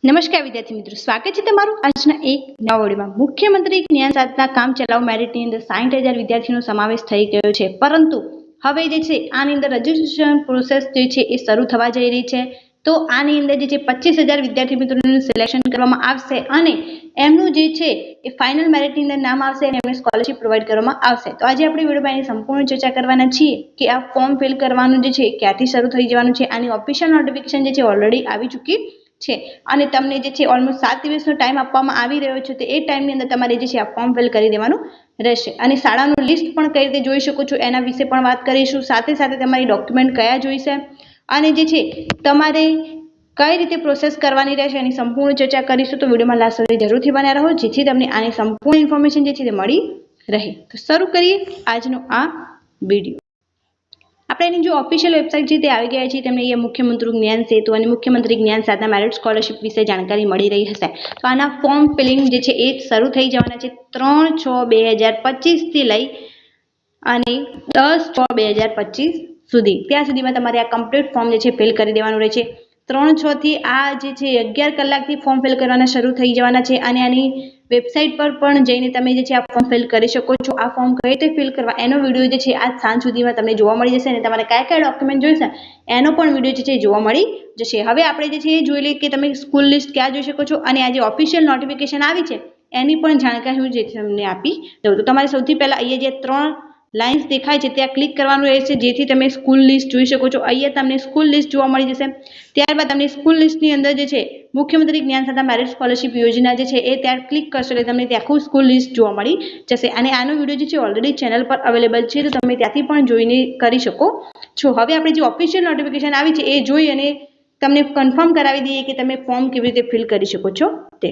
નમસ્કાર વિદ્યાર્થી મિત્રો, સ્વાગત છે તમારું આજના એક નવા વિડીયોમાં। મુખ્યમંત્રી જ્ઞાન સાધના કામ ચલાવ મેરિટની અંદર 60,000 વિદ્યાર્થીનો સમાવેશ થઈ ગયો છે, પરંતુ હવે જે છે આની અંદર રજીસ્ટ્રેશન પ્રોસેસ જે છે એ શરૂ થવા જઈ રહી છે। તો આની અંદર જે છે 25,000 વિદ્યાર્થી મિત્રોનું સિલેક્શન કરવામાં આવશે અને એમનું જે છે એ ફાઇનલ મેરિટની અંદર નામ આવશે અને એમને સ્કોલરશિપ પ્રોવાઈડ કરવામાં આવશે। તો આજે આપણે વિડીયોમાં એની સંપૂર્ણ ચર્ચા કરવાના છીએ કે આ ફોર્મ ફિલ કરવાનું જે છે ક્યાંથી શરૂ થઈ જવાનું છે। આની ઓફિશિયલ નોટિફિકેશન જે છે ઓલરેડી આવી ચૂકી છે અને તમને જે છે ઓલમોસ્ટ 7 દિવસનો ટાઈમ આપવામાં આવી રહ્યો છે। તો એ ટાઈમની અંદર તમારે જે છે આ ફોર્મ ફિલ કરી દેવાનું રહેશે અને શાળાનું લિસ્ટ પણ કઈ રીતે જોઈ શકો છો એના વિશે પણ વાત કરીશું। સાથે સાથે તમારી ડોક્યુમેન્ટ કયા જોઈશે અને જે છે તમારે કઈ રીતે પ્રોસેસ કરવાની રહેશે એની સંપૂર્ણ ચર્ચા કરીશું। તો વિડીયોમાં લાસ્ટ સુધી જરૂરથી બન્યા રહો જેથી તમને આની સંપૂર્ણ ઇન્ફોર્મેશન જે છે તે મળી રહે। તો શરૂ કરીએ આજનો આ વિડીયો। આપણે એની જો ઓફિશિયલ વેબસાઇટ છે તે આવી ગયા છે, તમને અહીંયા મુખ્યમંત્રી જ્ઞાન સેતુ અને મુખ્યમંત્રી જ્ઞાન સાધના મેરિટ સ્કોલરશિપ વિશે જાણકારી મળી રહી હશે। તો આના ફોર્મ ફિલિંગ જે છે એ શરૂ થઈ જવાના છે 3/6/2025 થી લઈ અને 10/6/2025 સુધી। ત્યાં સુધીમાં તમારે આ કમ્પ્લીટ ફોર્મ જે છે ફિલ કરી દેવાનું રહે છે। 3/6 થી આ જે છે 11 કલાકથી ફોર્મ ફિલ કરવાના શરૂ થઈ જવાના છે અને આની વેબસાઇટ પર પણ જઈને તમે જે છે આ ફોર્મ ફિલ કરી શકો છો। આ ફોર્મ કઈ રીતે ફિલ કરવા એનો વિડીયો જે છે આજ સાંજ સુધીમાં તમને જોવા મળી જશે અને તમારે કયા કયા ડોક્યુમેન્ટ જોઈશે એનો પણ વિડીયો જે છે જોવા મળી જશે। હવે આપણે જે છે એ જોઈ લઈએ કે તમે સ્કૂલ લિસ્ટ ક્યાં જોઈ શકો છો અને આ જે ઓફિશિયલ નોટિફિકેશન આવી છે એની પણ જાણકારી હું જે તમને આપી દઉં। તો તમારે સૌથી પહેલા અહીંયા જે 3 લાઇન્સ દેખાય છે ત્યાં ક્લિક કરવાનું રહેશે જેથી તમે સ્કૂલ લિસ્ટ જોઈ શકો છો। અહીંયા તમને સ્કૂલ લિસ્ટ જોવા મળી જશે। ત્યારબાદ તમને સ્કૂલ લિસ્ટની અંદર જે છે મુખ્યમંત્રી જ્ઞાન સાધના મેરિટ સ્કોલરશિપ યોજના જે છે એ ત્યાં ક્લિક કરશો એટલે તમને ત્યાં આખું સ્કૂલ લિસ્ટ જોવા મળી જશે અને આનો વિડીયો જે છે ઓલરેડી ચેનલ પર અવેલેબલ છે, તો તમે ત્યાંથી પણ જોઈને કરી શકો છો। હવે આપણે જે ઓફિશિયલ નોટિફિકેશન આવી છે એ જોઈ અને તમને કન્ફર્મ કરાવી દઈએ કે તમે ફોર્મ કેવી રીતે ફિલ કરી શકો છો તે।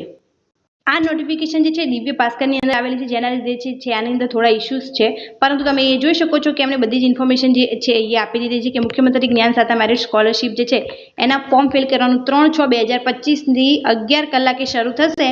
આ નોટિફિકેશન જે છે દિવ્ય ભાસ્કરની અંદર આવેલી છે, જેના લીધે છે આની અંદર થોડા ઇશ્યુઝ છે, પરંતુ તમે એ જોઈ શકો છો કે એમને બધી જ ઇન્ફોર્મેશન જે છે એ આપી દીધી છે કે મુખ્યમંત્રી જ્ઞાન સાધના મેરિટ સ્કોલરશિપ જે છે એના ફોર્મ ફિલ કરવાનું 3/6/2025 થી 11 કલાકે શરૂ થશે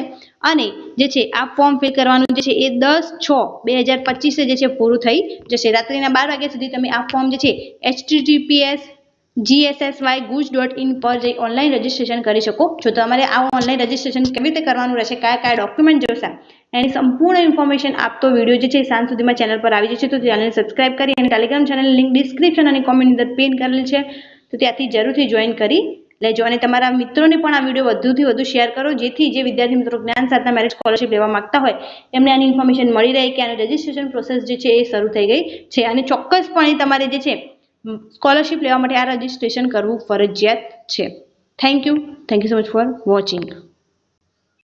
અને જે છે આ ફોર્મ ફિલ કરવાનું જે છે એ 10/6/2025 જે છે પૂરું થઈ જશે। રાત્રિના 12 વાગ્યા સુધી તમે આ ફોર્મ જે છે https://gssy.guj.in પર જઈ ઓનલાઈન રજીસ્ટ્રેશન કરી શકો છો। તો તમારે આ ઓનલાઈન રજીસ્ટ્રેશન કેવી રીતે કરવાનું રહેશે, કયા કયા ડોક્યુમેન્ટ જોઈશે એની સંપૂર્ણ ઇન્ફોર્મેશન આપતો વિડીયો જે છે સાંજ સુધીમાં ચેનલ પર આવી જશે। તો ચેનલને સબસ્ક્રાઇબ કરી અને ટેલિગ્રામ ચેનલની લિંક ડિસ્ક્રિપ્શન અને કોમેન્ટની અંદર પિન કરેલી છે, તો ત્યાંથી જરૂરથી જોઈન કરી લેજો અને તમારા મિત્રોને પણ આ વિડીયો વધુથી વધુ શેર કરો જેથી જે વિદ્યાર્થી મિત્રો જ્ઞાન સાધના મેરિટ સ્કોલરશિપ લેવા માંગતા હોય એમને આની ઇન્ફોર્મેશન મળી રહે કે આની રજીસ્ટ્રેશન પ્રોસેસ જે છે એ શરૂ થઈ ગઈ છે અને ચોક્કસપણે તમારે જે છે સ્કોલરશિપ લેવા માટે આ રજીસ્ટ્રેશન કરવું ફરજિયાત છે। Thank you so much for watching.